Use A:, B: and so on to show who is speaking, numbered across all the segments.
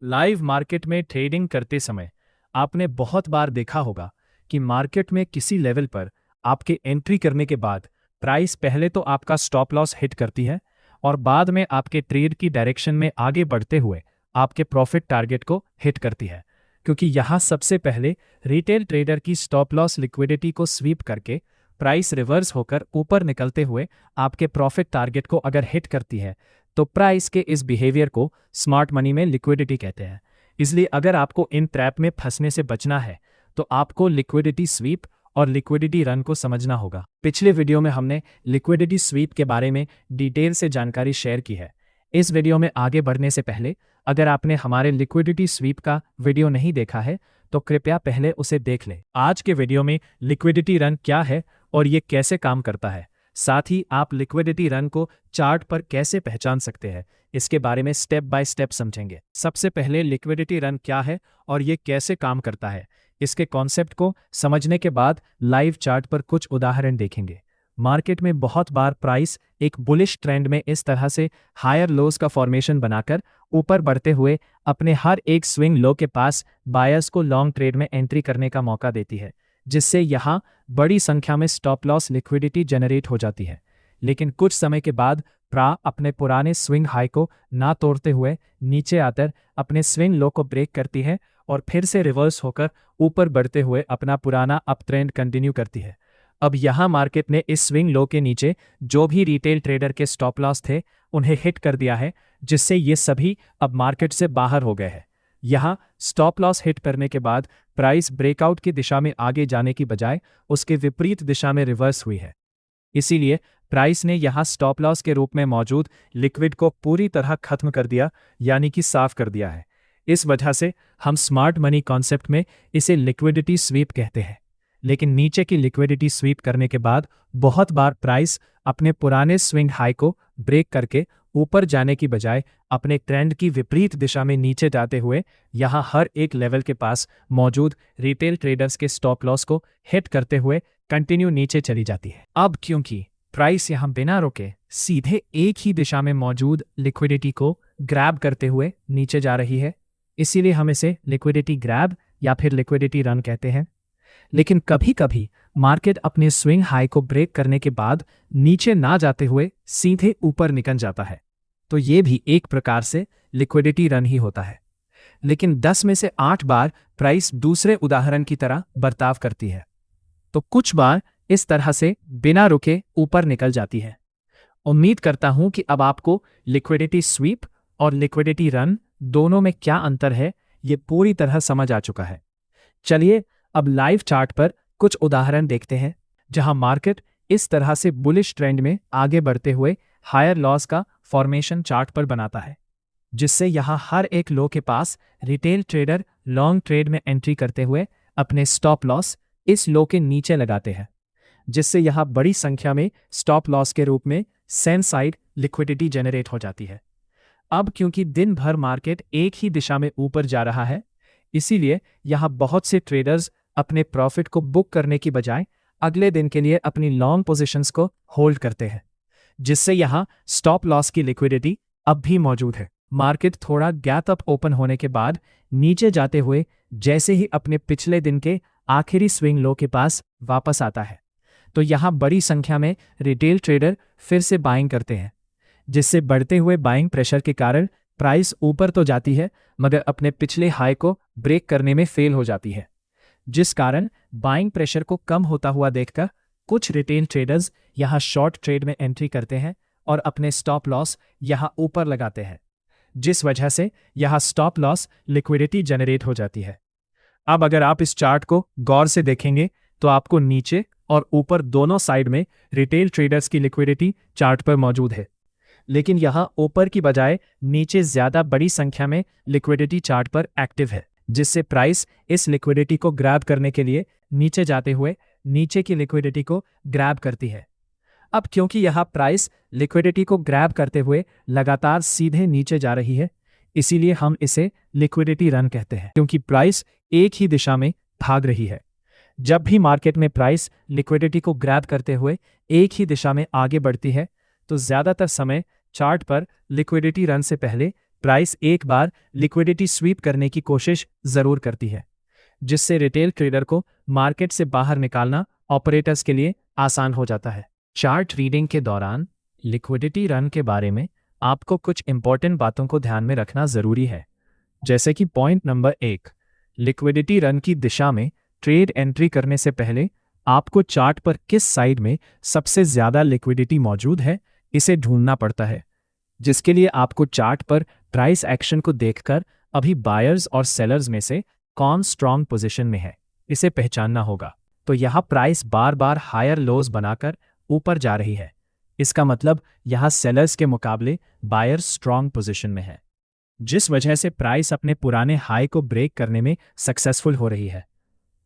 A: Live market में trading करते समय आपने बहुत बार देखा होगा कि मार्केट में किसी लेवल पर आपके एंट्री करने के बाद प्राइस पहले तो आपका स्टॉप लॉस हिट करती है और बाद में आपके ट्रेड की डायरेक्शन में आगे बढ़ते हुए आपके प्रॉफिट टारगेट को हिट करती है, क्योंकि यहाँ सबसे पहले रिटेल ट्रेडर की स्टॉप लॉस लिक्विडिटी को स्वीप करके प्राइस रिवर्स होकर ऊपर निकलते हुए आपके प्रॉफिट टारगेट को अगर हिट करती है तो प्राइस के इस बिहेवियर को स्मार्ट मनी में लिक्विडिटी कहते हैं। इसलिए अगर आपको इन ट्रैप में फंसने से बचना है तो आपको लिक्विडिटी स्वीप और लिक्विडिटी रन को समझना होगा। पिछले वीडियो में हमने लिक्विडिटी स्वीप के बारे में डिटेल से जानकारी शेयर की है। इस वीडियो में आगे बढ़ने से पहले अगर आपने हमारे लिक्विडिटी स्वीप का वीडियो नहीं देखा है तो कृपया पहले उसे देख लें। आज के वीडियो में लिक्विडिटी रन क्या है और ये कैसे काम करता है, साथ ही आप लिक्विडिटी रन को चार्ट पर कैसे पहचान सकते हैं, इसके बारे में स्टेप बाय स्टेप समझेंगे। सबसे पहले लिक्विडिटी रन क्या है और ये कैसे काम करता है, इसके कॉन्सेप्ट को समझने के बाद लाइव चार्ट पर कुछ उदाहरण देखेंगे। मार्केट में बहुत बार प्राइस एक बुलिश ट्रेंड में इस तरह से हायर लोज का फॉर्मेशन बनाकर ऊपर बढ़ते हुए अपने हर एक स्विंग लो के पास बायर्स को लॉन्ग ट्रेड में एंट्री करने का मौका देती है, जिससे यहाँ बड़ी संख्या में स्टॉप लॉस लिक्विडिटी जनरेट हो जाती है। लेकिन कुछ समय के बाद प्रा अपने पुराने स्विंग हाई को ना तोड़ते हुए नीचे आकर अपने स्विंग लो को ब्रेक करती है और फिर से रिवर्स होकर ऊपर बढ़ते हुए अपना पुराना अप ट्रेंड कंटिन्यू करती है। अब यहाँ मार्केट ने इस स्विंग लो के नीचे जो भी रिटेल ट्रेडर के स्टॉप लॉस थे उन्हें हिट कर दिया है, जिससे ये सभी अब मार्केट से बाहर हो गए हैं। यहाँ स्टॉप लॉस हिट करने के बाद प्राइस ब्रेकआउट की दिशा में आगे जाने की बजाय उसके विपरीत दिशा में रिवर्स हुई है। इसीलिए प्राइस ने यहाँ स्टॉप लॉस के रूप में मौजूद लिक्विड को पूरी तरह खत्म कर दिया, यानी कि साफ कर दिया है। इस वजह से हम स्मार्ट मनी कॉन्सेप्ट में इसे लिक्विडिटी स्वीप कहते हैं। लेकिन नीचे की लिक्विडिटी स्वीप करने के बाद बहुत बार प्राइस अपने पुराने स्विंग हाई को ब्रेक करके ऊपर जाने की बजाय अपने ट्रेंड की विपरीत दिशा में नीचे जाते हुए यहाँ हर एक लेवल के पास मौजूद रिटेल ट्रेडर्स के स्टॉप लॉस को हिट करते हुए कंटिन्यू नीचे चली जाती है। अब क्योंकि प्राइस यहाँ बिना रुके सीधे एक ही दिशा में मौजूद लिक्विडिटी को ग्रैब करते हुए नीचे जा रही है, इसीलिए हम इसे लिक्विडिटी ग्रैब या फिर लिक्विडिटी रन कहते हैं। लेकिन कभी कभी मार्केट अपने स्विंग हाई को ब्रेक करने के बाद नीचे ना जाते हुए सीधे ऊपर निकल जाता है, तो ये भी एक प्रकार से लिक्विडिटी रन ही होता है। लेकिन 10 में से 8 बार प्राइस दूसरे उदाहरण की तरह बर्ताव करती है, तो कुछ बार इस तरह से बिना रुके ऊपर निकल जाती है। उम्मीद करता हूं कि अब आपको लिक्विडिटी स्वीप और लिक्विडिटी रन दोनों में क्या अंतर है ये पूरी तरह समझ आ चुका है। चलिए अब लाइव चार्ट पर कुछ उदाहरण देखते हैं जहां मार्केट इस तरह से बुलिश ट्रेंड में आगे बढ़ते हुए हायर लॉस का फॉर्मेशन चार्ट पर बनाता है, जिससे यहां हर एक लो के पास रिटेल ट्रेडर लॉन्ग ट्रेड में एंट्री करते हुए अपने स्टॉप लॉस इस लो के नीचे लगाते हैं, जिससे यहां बड़ी संख्या में स्टॉप लॉस के रूप में सेल साइड लिक्विडिटी जनरेट हो जाती है। अब क्योंकि दिन भर मार्केट एक ही दिशा में ऊपर जा रहा है, इसीलिए यहां बहुत से ट्रेडर्स अपने प्रॉफिट को बुक करने की बजाय अगले दिन के लिए अपनी लॉन्ग पोजीशंस को होल्ड करते हैं, जिससे यहां स्टॉप लॉस की लिक्विडिटी अब भी मौजूद है। मार्केट थोड़ा गैप अप ओपन होने के बाद नीचे जाते हुए जैसे ही अपने पिछले दिन के आखिरी स्विंग लो के पास वापस आता है, तो यहां बड़ी संख्या में रिटेल ट्रेडर फिर से बाइंग करते हैं, जिससे बढ़ते हुए बाइंग प्रेशर के कारण प्राइस ऊपर तो जाती है मगर अपने पिछले हाई को ब्रेक करने में फेल हो जाती है, जिस कारण बाइंग प्रेशर को कम होता हुआ देखकर कुछ रिटेल ट्रेडर्स यहां शॉर्ट ट्रेड में एंट्री करते हैं और अपने स्टॉप लॉस यहां ऊपर लगाते हैं, जिस वजह से यहां स्टॉप लॉस लिक्विडिटी जनरेट हो जाती है। अब अगर आप इस चार्ट को गौर से देखेंगे तो आपको नीचे और ऊपर दोनों साइड में रिटेल ट्रेडर्स की लिक्विडिटी चार्ट पर मौजूद है, लेकिन यहां ऊपर की बजाय नीचे ज्यादा बड़ी संख्या में लिक्विडिटी चार्ट पर एक्टिव है, जिससे प्राइस इस लिक्विडिटी को ग्रैब करने के लिए नीचे जाते हुए नीचे की लिक्विडिटी को ग्रैब करती है। अब क्योंकि यहां प्राइस लिक्विडिटी को ग्रैब करते हुए लगातार सीधे नीचे जा रही है, इसीलिए हम इसे लिक्विडिटी रन कहते हैं, क्योंकि प्राइस एक ही दिशा में भाग रही है। जब भी मार्केट में प्राइस लिक्विडिटी को ग्रैब करते हुए एक ही दिशा में आगे बढ़ती है, तो ज्यादातर समय चार्ट पर लिक्विडिटी रन से पहले प्राइस एक बार लिक्विडिटी स्वीप करने की कोशिश जरूर करती है, जिससे रिटेल ट्रेडर को मार्केट से बाहर निकालना ऑपरेटर्स के लिए आसान हो जाता है। चार्ट रीडिंग के दौरान लिक्विडिटी रन के बारे में आपको कुछ इंपॉर्टेंट बातों को ध्यान में रखना जरूरी है, जैसे कि पॉइंट नंबर 1, लिक्विडिटी रन की दिशा में ट्रेड एंट्री करने से पहले आपको चार्ट पर किस साइड में सबसे ज्यादा लिक्विडिटी मौजूद है इसे ढूंढना पड़ता है, जिसके लिए आपको चार्ट पर प्राइस एक्शन को देखकर अभी बायर्स और सेलर्स में से कौन स्ट्रांग पोजीशन में है इसे पहचानना होगा। तो यहां प्राइस बार बार हायर लोज बनाकर ऊपर जा रही है, इसका मतलब यहां सेलर्स के मुकाबले बायर्स स्ट्रांग पोजीशन में है, जिस वजह से प्राइस अपने पुराने हाई को ब्रेक करने में सक्सेसफुल हो रही है।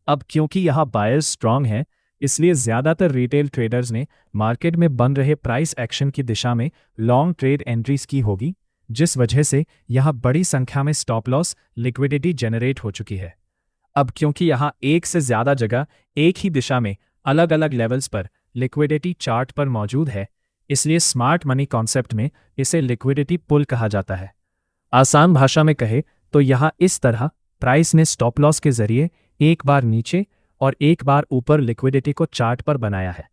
A: अब क्योंकि यहां बायर्स स्ट्रांग है, इसलिए ज्यादातर रिटेल ट्रेडर्स ने मार्केट में बन रहे प्राइस एक्शन की दिशा में लॉन्ग ट्रेड एंट्रीज की होगी, जिस वजह से यहां बड़ी संख्या में स्टॉप लॉस लिक्विडिटी जनरेट हो चुकी है। अब क्योंकि यहां एक से ज्यादा जगह एक ही दिशा में अलग अलग लेवल्स पर लिक्विडिटी चार्ट पर मौजूद है, इसलिए स्मार्ट मनी कॉन्सेप्ट में इसे लिक्विडिटी पुल कहा जाता है। आसान भाषा में कहे तो यहां इस तरह प्राइस ने स्टॉप लॉस के जरिए एक बार नीचे और एक बार ऊपर लिक्विडिटी को चार्ट पर बनाया है।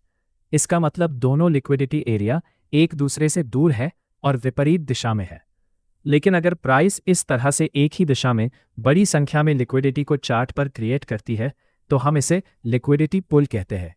A: इसका मतलब दोनों लिक्विडिटी एरिया एक दूसरे से दूर है और विपरीत दिशा में है। लेकिन अगर प्राइस इस तरह से एक ही दिशा में बड़ी संख्या में लिक्विडिटी को चार्ट पर क्रिएट करती है तो हम इसे लिक्विडिटी पुल कहते हैं।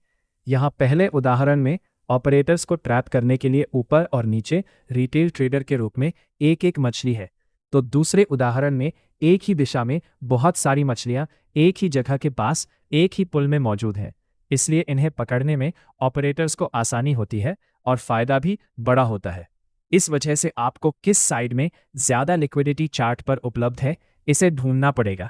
A: यहाँ पहले उदाहरण में ऑपरेटर्स को ट्रैप करने के लिए ऊपर और नीचे रिटेल ट्रेडर के रूप में एक एक मछली है, तो दूसरे उदाहरण में एक ही दिशा में बहुत सारी मछलियां एक ही जगह के पास एक ही पुल में मौजूद हैं, इसलिए इन्हें पकड़ने में ऑपरेटर्स को आसानी होती है और फायदा भी बड़ा होता है। इस वजह से आपको किस साइड में ज्यादा लिक्विडिटी चार्ट पर उपलब्ध है इसे ढूंढना पड़ेगा।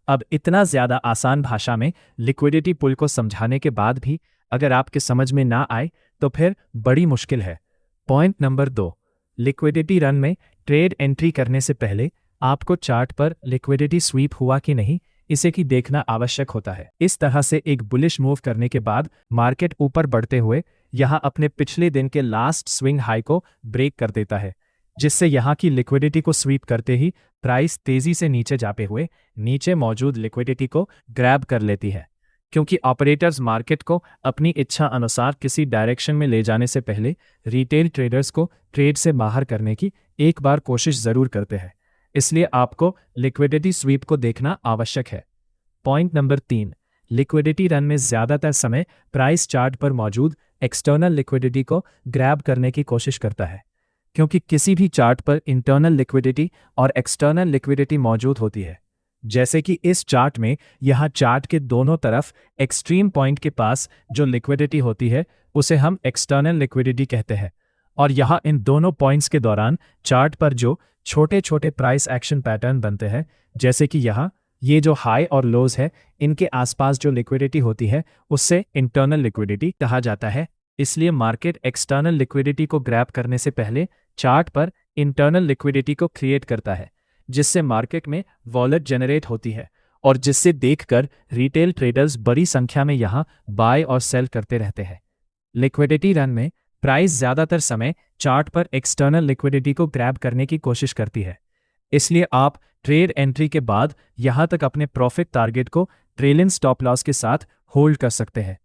A: अब इतना ज्यादा आसान भाषा में लिक्विडिटी पुल को समझाने के बाद भी अगर आपके समझ में ना आए तो फिर बड़ी मुश्किल है। पॉइंट नंबर 2, लिक्विडिटी रन में ट्रेड एंट्री करने से पहले आपको चार्ट पर लिक्विडिटी स्वीप हुआ कि नहीं इसे की देखना आवश्यक होता है। इस तरह से एक बुलिश मूव करने के बाद मार्केट ऊपर बढ़ते हुए यहां अपने पिछले दिन के लास्ट स्विंग हाई को ब्रेक कर देता है, जिससे यहां की लिक्विडिटी को स्वीप करते ही प्राइस तेजी से नीचे जाते हुए नीचे मौजूद लिक्विडिटी को ग्रैब कर लेती है। क्योंकि ऑपरेटर्स मार्केट को अपनी इच्छा अनुसार किसी डायरेक्शन में ले जाने से पहले रिटेल ट्रेडर्स को ट्रेड से बाहर करने की एक बार कोशिश जरूर करते हैं, इसलिए आपको लिक्विडिटी स्वीप को देखना आवश्यक है। पॉइंट नंबर 3, लिक्विडिटी रन में ज्यादातर समय प्राइस चार्ट पर मौजूद एक्सटर्नल लिक्विडिटी को ग्रैब करने की कोशिश करता है, क्योंकि किसी भी चार्ट पर इंटरनल लिक्विडिटी और एक्सटर्नल लिक्विडिटी मौजूद होती है। जैसे कि इस चार्ट में यहां चार्ट के दोनों तरफ एक्सट्रीम पॉइंट के पास जो लिक्विडिटी होती है उसे हम एक्सटर्नल लिक्विडिटी कहते हैं, और यहां इन दोनों पॉइंट्स के दौरान चार्ट पर जो छोटे छोटे प्राइस एक्शन पैटर्न बनते हैं, जैसे कि यहां ये जो हाई और लोज है इनके आसपास जो लिक्विडिटी होती है उससे इंटरनल लिक्विडिटी कहा जाता है। इसलिए मार्केट एक्सटर्नल लिक्विडिटी को ग्रैब करने से पहले चार्ट पर इंटरनल लिक्विडिटी को क्रिएट करता है, जिससे मार्केट में वॉलेट जनरेट होती है और जिससे देखकर रिटेल ट्रेडर्स बड़ी संख्या में यहां बाय और सेल करते रहते हैं। लिक्विडिटी रन में प्राइस ज्यादातर समय चार्ट पर एक्सटर्नल लिक्विडिटी को ग्रैब करने की कोशिश करती है, इसलिए आप ट्रेड एंट्री के बाद यहां तक अपने प्रॉफिट टारगेट को ट्रेलिंग स्टॉप लॉस के साथ होल्ड कर सकते हैं।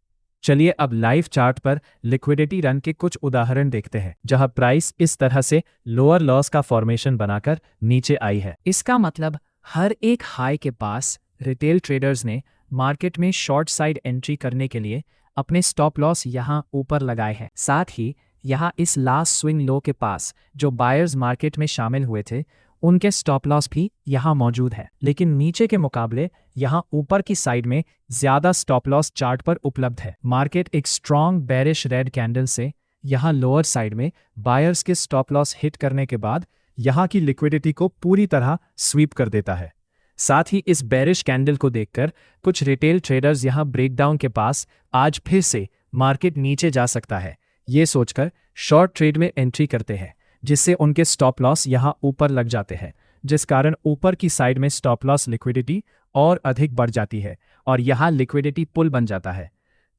A: चलिए अब लाइव चार्ट पर लिक्विडिटी रन के कुछ उदाहरण देखते हैं, जहां प्राइस इस तरह से लोअर लॉस का फॉर्मेशन बनाकर नीचे आई है। इसका मतलब हर एक हाई के पास रिटेल ट्रेडर्स ने मार्केट में शॉर्ट साइड एंट्री करने के लिए अपने स्टॉप लॉस यहां ऊपर लगाए हैं। साथ ही यहां इस लास्ट स्विंग लो के पास जो बायर्स मार्केट में शामिल हुए थे उनके स्टॉप लॉस भी यहां मौजूद है, लेकिन नीचे के मुकाबले यहां ऊपर की साइड में ज्यादा स्टॉप लॉस चार्ट पर उपलब्ध है। मार्केट एक स्ट्रॉन्ग बेरिश रेड कैंडल से यहां लोअर साइड में बायर्स के स्टॉप लॉस हिट करने के बाद यहां की लिक्विडिटी को पूरी तरह स्वीप कर देता है। साथ ही इस बेरिश कैंडल को देखकर कुछ रिटेल ट्रेडर्स यहां ब्रेकडाउन के पास आज फिर से मार्केट नीचे जा सकता है ये सोचकर शॉर्ट ट्रेड में एंट्री करते हैं, जिससे उनके स्टॉप लॉस यहां ऊपर लग जाते हैं, जिस कारण ऊपर की साइड में स्टॉप लॉस लिक्विडिटी और अधिक बढ़ जाती है और यहां लिक्विडिटी पुल बन जाता है।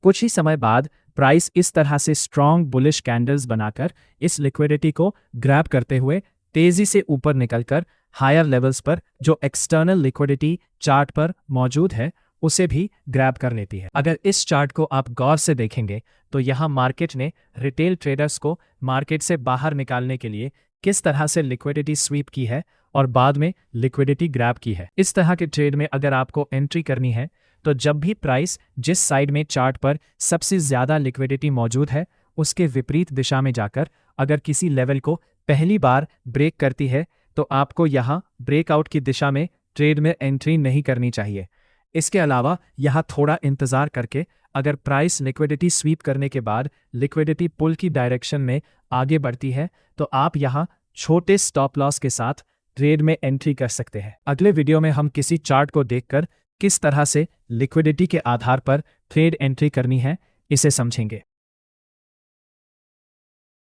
A: कुछ ही समय बाद प्राइस इस तरह से स्ट्रॉन्ग बुलिश कैंडल्स बनाकर इस लिक्विडिटी को ग्रैब करते हुए तेजी से ऊपर निकलकर हायर लेवल्स पर जो एक्सटर्नल लिक्विडिटी चार्ट पर मौजूद है उसे भी ग्रैब कर लेती है। अगर इस चार्ट को आप गौर से देखेंगे तो यहाँ मार्केट ने रिटेल ट्रेडर्स को मार्केट से बाहर निकालने के लिए किस तरह से लिक्विडिटी स्वीप की है और बाद में लिक्विडिटी ग्रैब की है। इस तरह के ट्रेड में अगर आपको एंट्री करनी है तो जब भी प्राइस जिस साइड में चार्ट पर सबसे ज्यादा लिक्विडिटी मौजूद है उसके विपरीत दिशा में जाकर अगर किसी लेवल को पहली बार ब्रेक करती है तो आपको यहाँ ब्रेकआउट की दिशा में ट्रेड में एंट्री नहीं करनी चाहिए। इसके अलावा यहाँ थोड़ा इंतजार करके अगर प्राइस लिक्विडिटी स्वीप करने के बाद लिक्विडिटी पुल की डायरेक्शन में आगे बढ़ती है तो आप यहाँ छोटे स्टॉप लॉस के साथ ट्रेड में एंट्री कर सकते हैं। अगले वीडियो में हम किसी चार्ट को देखकर किस तरह से लिक्विडिटी के आधार पर ट्रेड एंट्री करनी है इसे समझेंगे।